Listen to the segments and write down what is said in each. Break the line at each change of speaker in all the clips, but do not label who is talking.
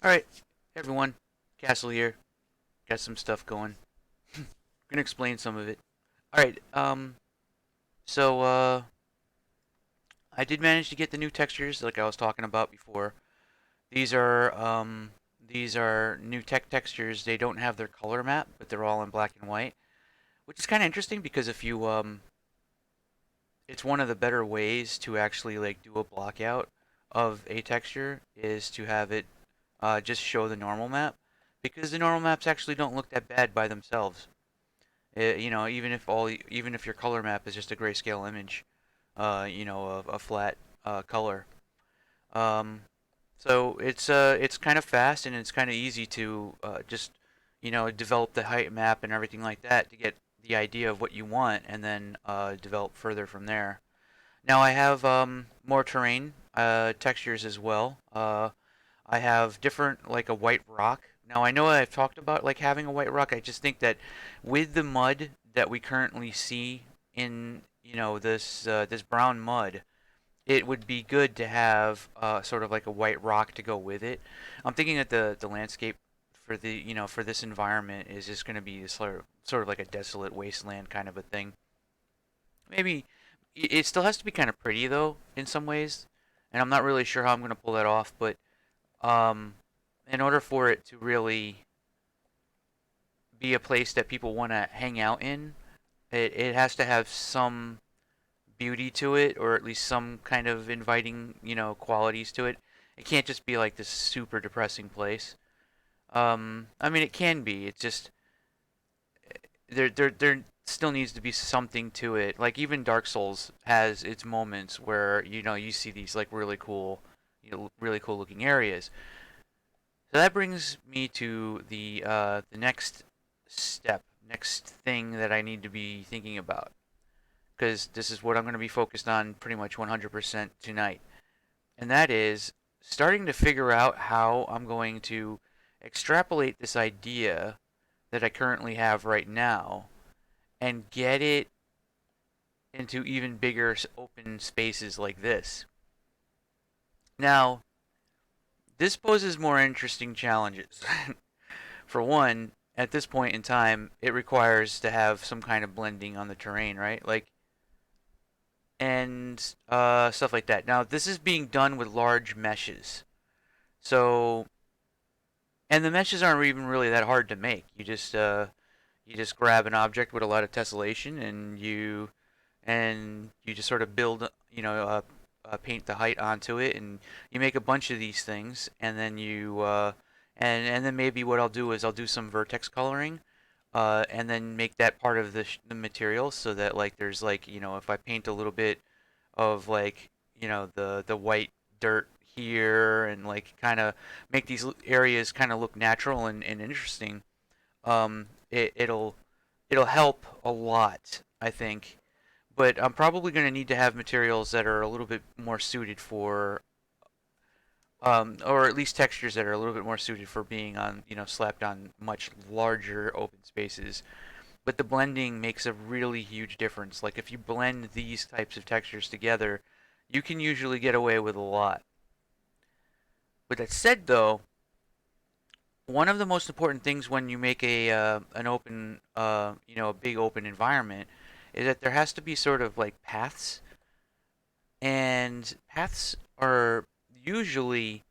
Alright, everyone. Castle here. Got some stuff going. Gonna explain some of it. Alright, so I did manage to get the new textures like I was talking about before. These are, these are new textures. They don't have their color map, but they're all in black and white. Which is kind of interesting because if you, it's one of the better ways to actually, like, do a block out of a texture is to have it, just show the normal map. Because the normal maps actually don't look that bad by themselves. Even if your color map is just a grayscale image, a flat color. Um, so it's kind of fast and it's kind of easy to just develop the height map and everything like that to get the idea of what you want and then develop further from there. Now I have more terrain textures as well. I have different, like a white rock. Now I know I've talked about like having a white rock. I just think that with the mud that we currently see in this brown mud, it would be good to have sort of like a white rock to go with it. I'm thinking that the landscape for the for this environment is just going to be sort of like a desolate wasteland kind of a thing. Maybe it still has to be kind of pretty though in some ways, and I'm not really sure how I'm going to pull that off, but um, in order for it to really be a place that people want to hang out in, it has to have some beauty to it, or at least some kind of inviting, qualities to it. It can't just be like this super depressing place. I mean, it can be. It's just there still needs to be something to it. Like even Dark Souls has its moments where you see these like really cool looking areas. So that brings me to the next step, next thing that I need to be thinking about, because this is what I'm going to be focused on pretty much 100% tonight, and that is starting to figure out how I'm going to extrapolate this idea that I currently have right now and get it into even bigger open spaces like this. Now, this poses more interesting challenges. For one, at this point in time, it requires to have some kind of blending on the terrain, right? Like, and stuff like that. Now, this is being done with large meshes. So, and the meshes aren't even really that hard to make. You just grab an object with a lot of tessellation, and you just sort of build, paint the height onto it, and you make a bunch of these things, and then and then maybe what I'll do is I'll do some vertex coloring, and then make that part of the material so that like there's like if I paint a little bit of like the white dirt here and like kind of make these areas kind of look natural and interesting. It'll help a lot, I think, but I'm probably going to need to have materials that are a little bit more suited for, or at least textures that are a little bit more suited for being on, slapped on much larger open spaces. But the blending makes a really huge difference. Like if you blend these types of textures together, you can usually get away with a lot. With that said, though, one of the most important things when you make a an open, a big open environment, is that there has to be sort of like paths, and paths are usually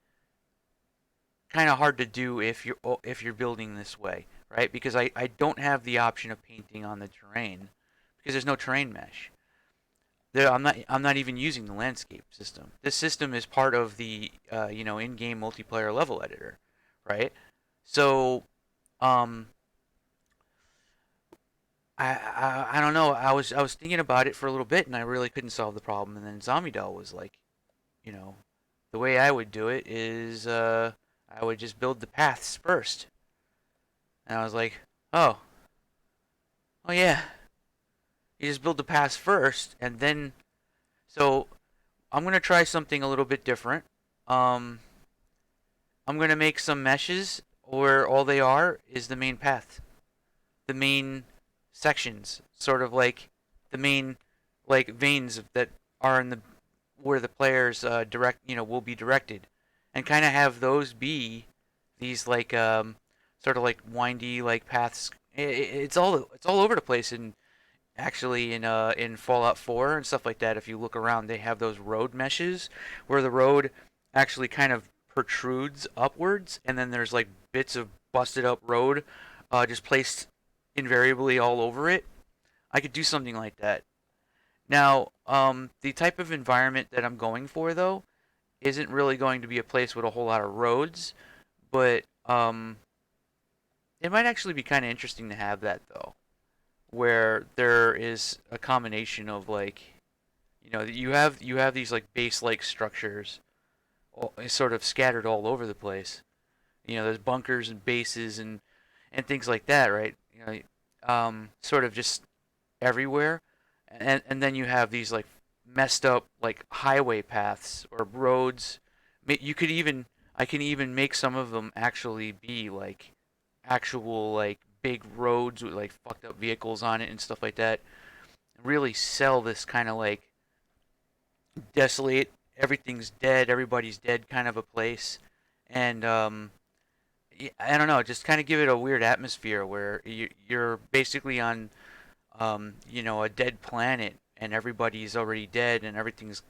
kind of hard to do if you're building this way, right? Because I don't have the option of painting on the terrain because there's no terrain mesh. I'm not even using the landscape system. This system is part of the in-game multiplayer level editor, right? So um, I don't know. I was thinking about it for a little bit and I really couldn't solve the problem. And then Zomidel was like, you know, the way I would do it is I would just build the paths first. And I was like, oh, oh yeah, you just build the paths first, and then so I'm gonna try something a little bit different. Um, I'm gonna make some meshes where all they are is the main path, the main sections, sort of like the main like veins that are in the where the players will be directed, and kind of have those be these like sort of like windy like paths. It's all over the place in actually in Fallout 4 and stuff like that. If you look around, they have those road meshes where the road actually kind of protrudes upwards, and then there's like bits of busted up road just placed invariably all over it. I could do something like that. Now, the type of environment that I'm going for though isn't really going to be a place with a whole lot of roads, but it might actually be kind of interesting to have that though, where there is a combination of like, you have these like base-like structures, sort of scattered all over the place. There's bunkers and bases and things like that, right? Sort of just everywhere, and then you have these like messed up like highway paths or roads. You could even I can even make some of them actually be like actual like big roads with like fucked up vehicles on it and stuff like that. Really sell this kind of like desolate, everything's dead, everybody's dead kind of a place, and I don't know, just kind of give it a weird atmosphere where you're basically on a dead planet and everybody's already dead and everything's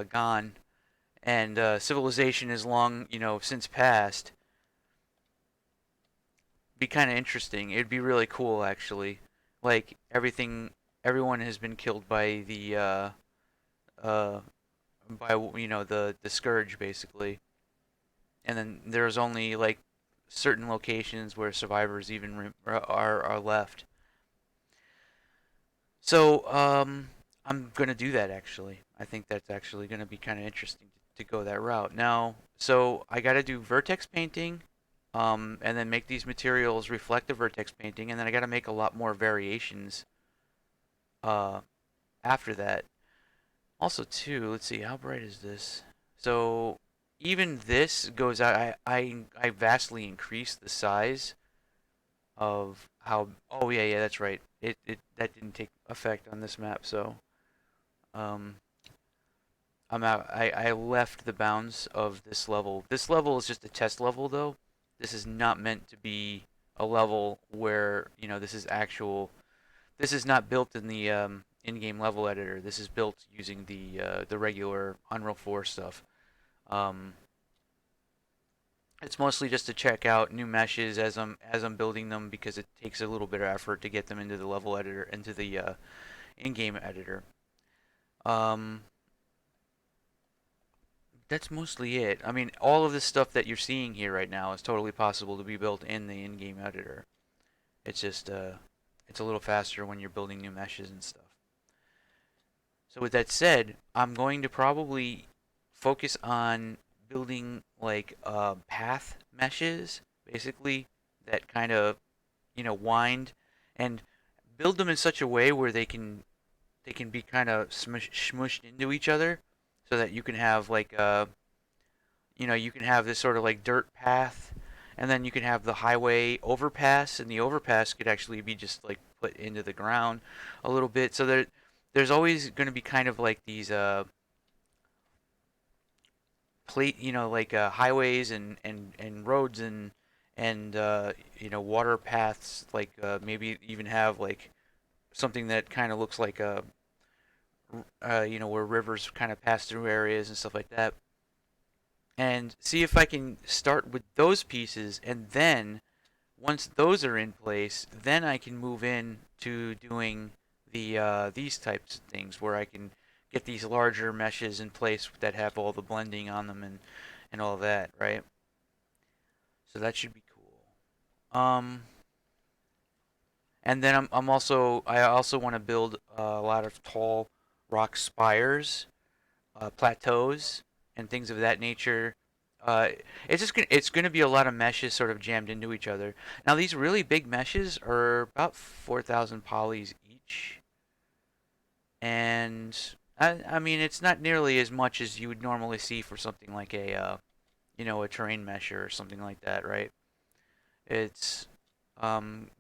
gone and civilization is long, since passed. Be kind of interesting. It'd be really cool, actually. Like everyone has been killed by the uh, the scourge, basically, and then there's only like certain locations where survivors even are left. So I'm gonna do that actually. I think that's actually gonna be kind of interesting to go that route. Now, so I gotta do vertex painting, and then make these materials reflect the vertex painting, and then I gotta make a lot more variations uh, after that. Also, too, let's see, how bright is this? So even this goes out. I vastly increased the size of how. Oh yeah, yeah, that's right. It that didn't take effect on this map, so um, I'm out. I left the bounds of this level. This level is just a test level, though. This is not meant to be a level where this is actual. This is not built in the in-game level editor. This is built using the regular Unreal 4 stuff. Um, it's mostly just to check out new meshes as I'm building them because it takes a little bit of effort to get them into the level editor, into the in-game editor. Um, that's mostly it. I mean, all of this stuff that you're seeing here right now is totally possible to be built in the in-game editor. It's just it's a little faster when you're building new meshes and stuff. So with that said, I'm going to probably focus on building like path meshes, basically that kind of wind and build them in such a way where they can be kind of smushed into each other, so that you can have like you can have this sort of like dirt path, and then you can have the highway overpass, and the overpass could actually be just like put into the ground a little bit, so there's always going to be kind of like these plate, like highways and roads and water paths, like maybe even have like something that kind of looks like a where rivers kind of pass through areas and stuff like that, and see if I can start with those pieces, and then once those are in place, then I can move in to doing these types of things where I can get these larger meshes in place that have all the blending on them and all that, right? So that should be cool. And then I also want to build a lot of tall rock spires, plateaus, and things of that nature. Uh, it's gonna be a lot of meshes sort of jammed into each other. Now these really big meshes are about 4,000 polys each, and I mean it's not nearly as much as you would normally see for something like a terrain mesher or something like that, right? It's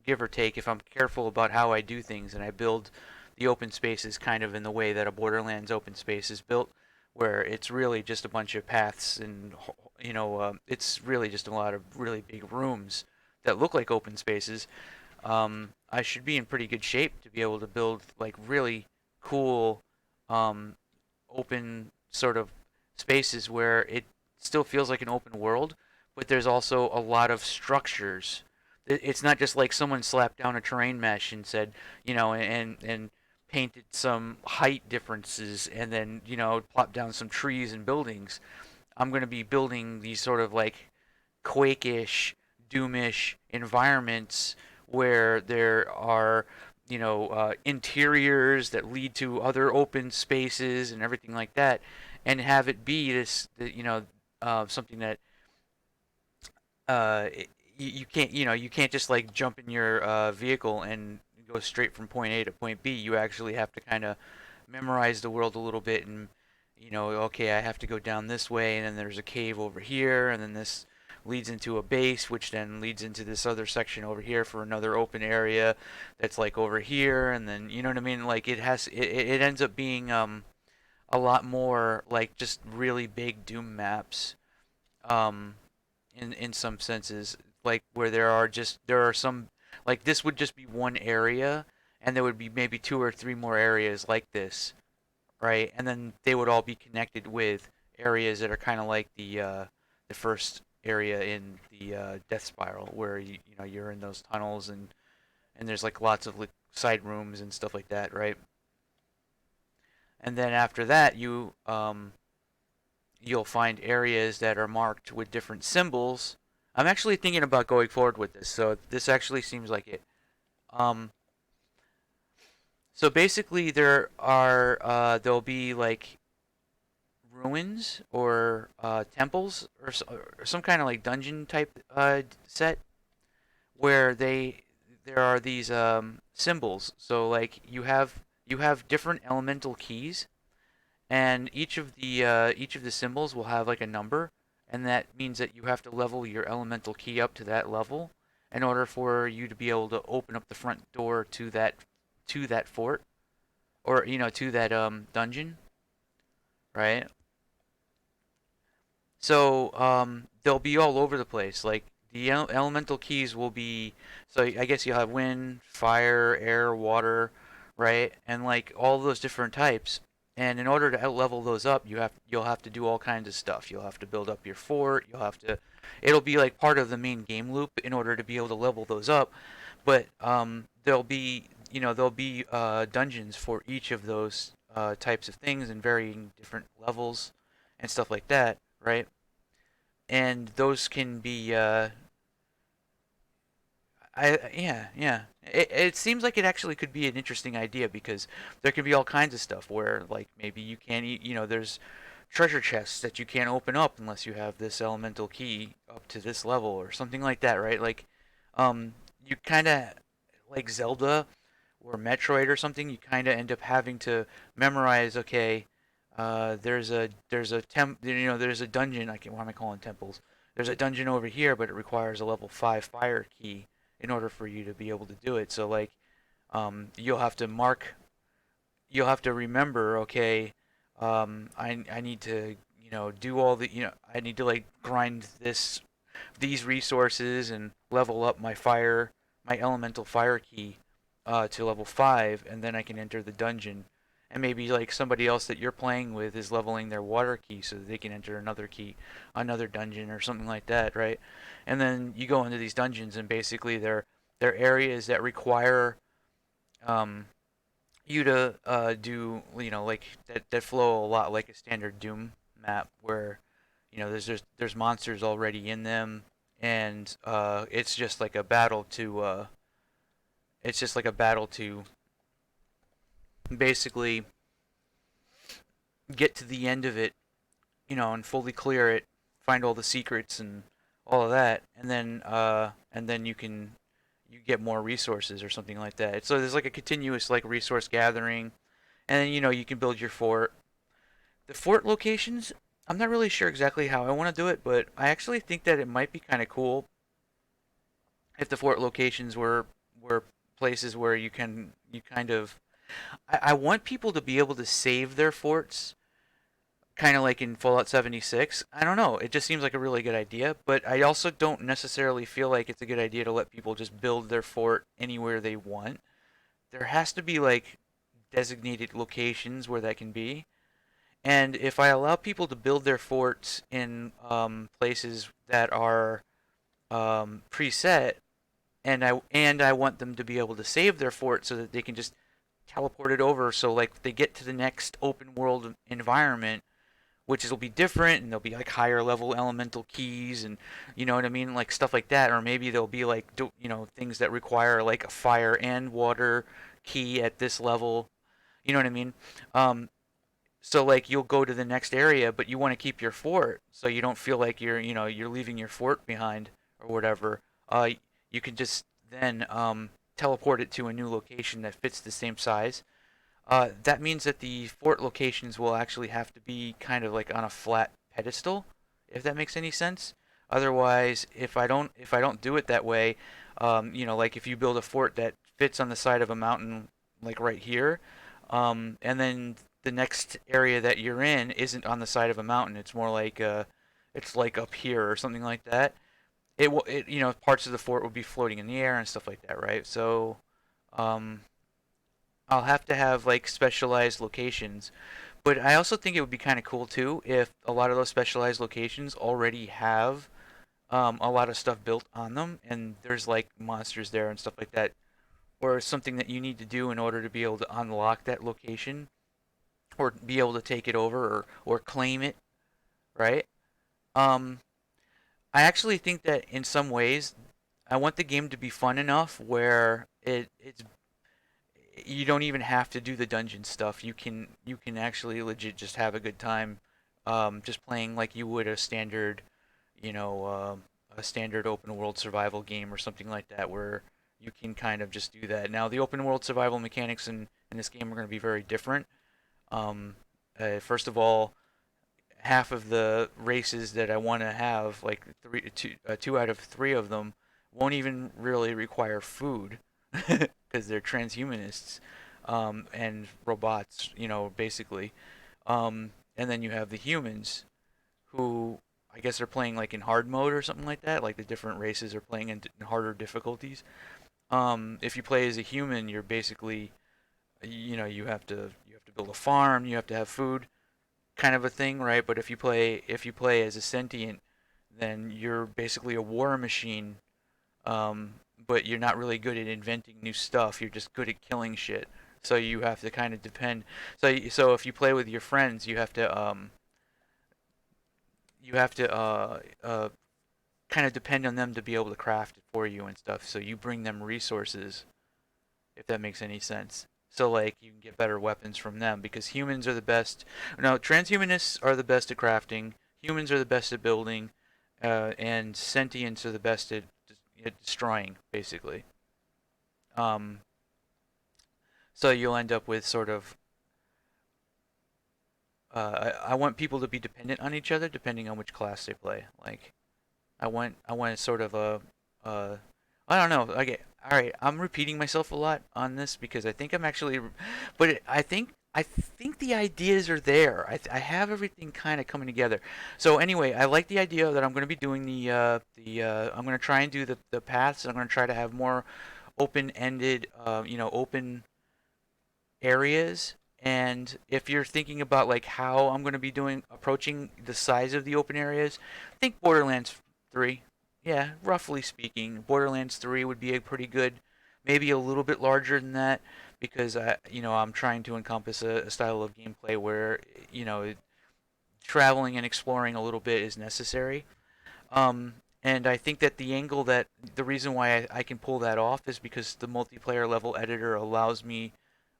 give or take, if I'm careful about how I do things and I build the open spaces kind of in the way that a Borderlands open space is built, where it's really just a bunch of paths it's really just a lot of really big rooms that look like open spaces. I should be in pretty good shape to be able to build like really cool, um, open sort of spaces where it still feels like an open world, but there's also a lot of structures. It's not just like someone slapped down a terrain mesh and said, and painted some height differences and then, plopped down some trees and buildings. I'm going to be building these sort of like Quake-ish, Doomish environments where there are, interiors that lead to other open spaces and everything like that, and have it be something that uh, you can't just like jump in your vehicle and go straight from point A to point B. You actually have to kind of memorize the world a little bit and okay, I have to go down this way, and then there's a cave over here, and then this leads into a base, which then leads into this other section over here for another open area that's like over here, and then you know what I mean? Like it ends up being a lot more like just really big Doom maps um in some senses, like where there are some, like this would just be one area, and there would be maybe two or three more areas like this, right? And then they would all be connected with areas that are kind of like the first area in the Death Spiral, where you're in those tunnels, and there's like lots of like side rooms and stuff like that, right? And then after that, you'll find areas that are marked with different symbols. I'm actually thinking about going forward with this, so this actually seems like it. Um, so basically, there'll be like ruins or temples or some kind of like dungeon type set where there are these symbols. So like you have different elemental keys, and each of the symbols will have like a number, and that means that you have to level your elemental key up to that level in order for you to be able to open up the front door to that fort, or to that dungeon, right? So they'll be all over the place. Like the elemental keys will be, so I guess you'll have wind, fire, air, water, right? And like all those different types. And in order to level those up, you'll have to do all kinds of stuff. You'll have to build up your fort. It'll be like part of the main game loop in order to be able to level those up. But there'll be dungeons for each of those types of things in varying different levels and stuff like that, right? And those can be yeah. It seems like it actually could be an interesting idea because there could be all kinds of stuff where like maybe you can't there's treasure chests that you can't open up unless you have this elemental key up to this level or something like that, right? Like um you kind of like Zelda or Metroid or something, you kind of end up having to memorize, okay, there's a dungeon. Why am I calling temples? There's a dungeon over here, but it requires a level 5 fire key in order for you to be able to do it. So like, you'll have to you'll have to remember, okay, I need to, do all the, I need to like grind these resources and level up my elemental fire key, to level 5, and then I can enter the dungeon. And maybe like somebody else that you're playing with is leveling their water key so that they can enter another dungeon or something like that, right? And then you go into these dungeons, and basically they're areas that require um, you to do, like that flow a lot like a standard Doom map, where there's monsters already in them, and it's just like a battle to basically get to the end of it, and fully clear it, find all the secrets and all of that, and then you get more resources or something like that. So there's like a continuous like resource gathering, and then you can build your fort. The fort locations, I'm not really sure exactly how I want to do it, but I actually think that it might be kind of cool if the fort locations were places where you kind of, I want people to be able to save their forts kind of like in Fallout 76. I don't know. It just seems like a really good idea, but I also don't necessarily feel like it's a good idea to let people just build their fort anywhere they want. There has to be like designated locations where that can be. And if I allow people to build their forts in places that are preset, and I want them to be able to save their fort so that they can just teleport it over. So like they get to the next open world environment, which will be different, and there'll be like higher level elemental keys, and you know what I mean, like stuff like that. Or maybe there'll be like things that require like a fire and water key at this level. You know what I mean? Um, so like you'll go to the next area, but you want to keep your fort, so you don't feel like you're leaving your fort behind or whatever. You can just then teleport it to a new location that fits the same size. That means that the fort locations will actually have to be kind of like on a flat pedestal, if that makes any sense. Otherwise, if I don't do it that way, like if you build a fort that fits on the side of a mountain, like right here, and then the next area that you're in isn't on the side of a mountain. It's more like it's like up here or something like that. Parts of the fort will be floating in the air and stuff like that, right? So, um, I'll have to have like specialized locations. But I also think it would be kind of cool too if a lot of those specialized locations already have a lot of stuff built on them, and there's like monsters there and stuff like that, or something that you need to do in order to be able to unlock that location or be able to take it over or claim it, right? Um, I actually think that in some ways, I want the game to be fun enough where it's you don't even have to do the dungeon stuff. You can actually legit just have a good time, just playing like you would you know, a standard open world survival game or something like that, where you can kind of just do that. Now, the open world survival mechanics in this game are going to be very different. Um, First of all, half of the races that I want to have, like two out of three of them, won't even really require food because they're transhumanists and robots, basically. And then you have the humans who I guess are playing like in hard mode or something like that. Like the different races are playing in harder difficulties. If you play as a human, you're basically, you have to build a farm, you have to have food, kind of a thing, right? But if you play as a sentient, then you're basically a war machine. Um, but you're not really good at inventing new stuff. You're just good at killing shit. So you have to kind of depend. So if you play with your friends, you have to kind of depend on them to be able to craft it for you and stuff. So you bring them resources, if that makes any sense. So like you can get better weapons from them because humans are the best. No, transhumanists are the best at crafting. Humans are the best at building, and sentients are the best at destroying, basically. Um, so you'll end up with sort of. I want people to be dependent on each other depending on which class they play. Like I want sort of a I don't know. Okay, all right. I'm repeating myself a lot on this because I think I'm actually, but I think the ideas are there. I have everything kind of coming together. So anyway, I like the idea that I'm going to be doing I'm going to try and do the paths. I'm going to try to have more open-ended, open areas. And if you're thinking about like how I'm going to be doing approaching the size of the open areas, think Borderlands 3. Yeah, roughly speaking, Borderlands 3 would be a pretty good, maybe a little bit larger than that because I'm trying to encompass a style of gameplay where you know traveling and exploring a little bit is necessary. Um, and I think that the reason why I can pull that off is because the multiplayer level editor allows me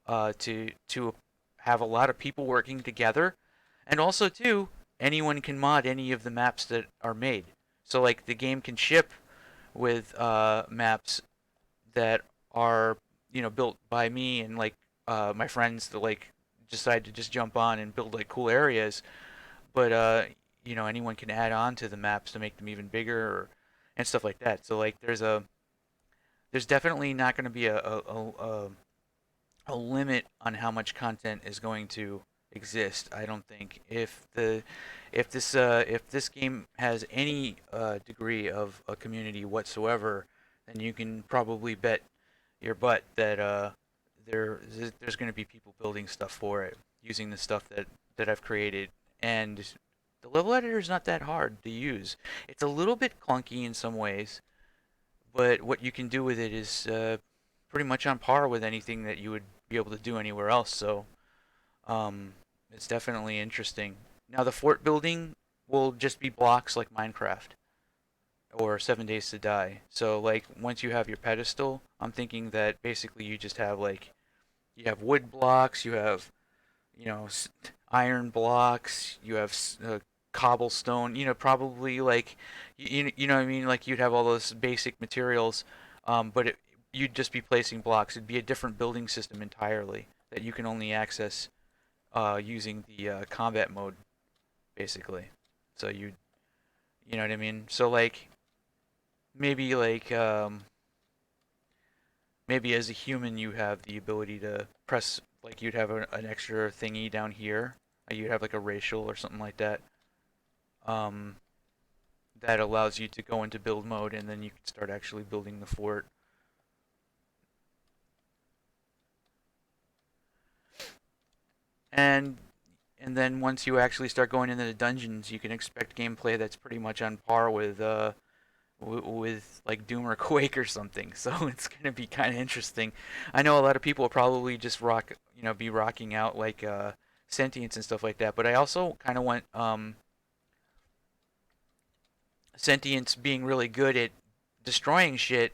to have a lot of people working together, and also too anyone can mod any of the maps that are made. So like the game can ship with maps that are built by me and like my friends that like decide to just jump on and build like cool areas, but anyone can add on to the maps to make them even bigger and stuff like that. So like there's definitely not going to be a limit on how much content is going to exist. I don't think if this game has any degree of a community whatsoever, then you can probably bet your butt that there's going to be people building stuff for it using the stuff that I've created. And the level editor is not that hard to use. It's a little bit clunky in some ways, but what you can do with it is pretty much on par with anything that you would be able to do anywhere else. So um, it's definitely interesting. Now the fort building will just be blocks like Minecraft or 7 Days to Die. So like once you have your pedestal, I'm thinking that basically you just have like you have wood blocks, you have you know iron blocks, you have cobblestone. Probably like you know what I mean. Like you'd have all those basic materials, but you'd just be placing blocks. It'd be a different building system entirely that you can only access using the combat mode, basically. So you know what I mean. So like maybe like maybe as a human you have the ability to press like you'd have an extra thingy down here. You'd have like a racial or something like that. Um, that allows you to go into build mode and then you can start actually building the fort. And and then once you actually start going into the dungeons, you can expect gameplay that's pretty much on par with with like Doom or Quake or something. So it's gonna be kind of interesting. I know a lot of people will probably just be rocking out like sentience and stuff like that. But I also kind of want sentience being really good at destroying shit.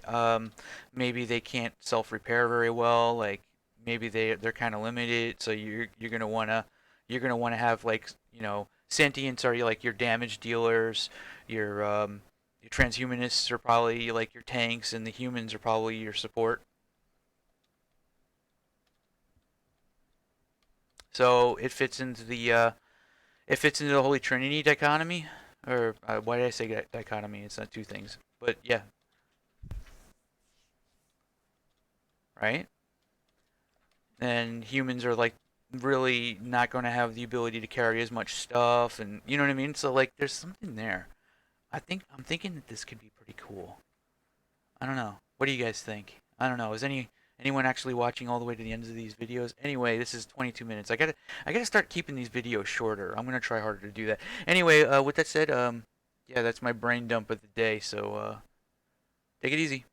Maybe they can't self-repair very well. Like maybe they're kind of limited. So you're gonna wanna have like sentients are like your damage dealers, your transhumanists are probably like your tanks, and the humans are probably your support. So it fits into the Holy Trinity dichotomy, or why did I say dichotomy? It's not two things, but yeah, right. And humans are like really not going to have the ability to carry as much stuff, and you know what I mean. So like, there's something there. I'm thinking that this could be pretty cool. I don't know. What do you guys think? I don't know. Is anyone actually watching all the way to the ends of these videos? Anyway, this is 22 minutes. I gotta start keeping these videos shorter. I'm gonna try harder to do that. Anyway, with that said, yeah, that's my brain dump of the day. So take it easy.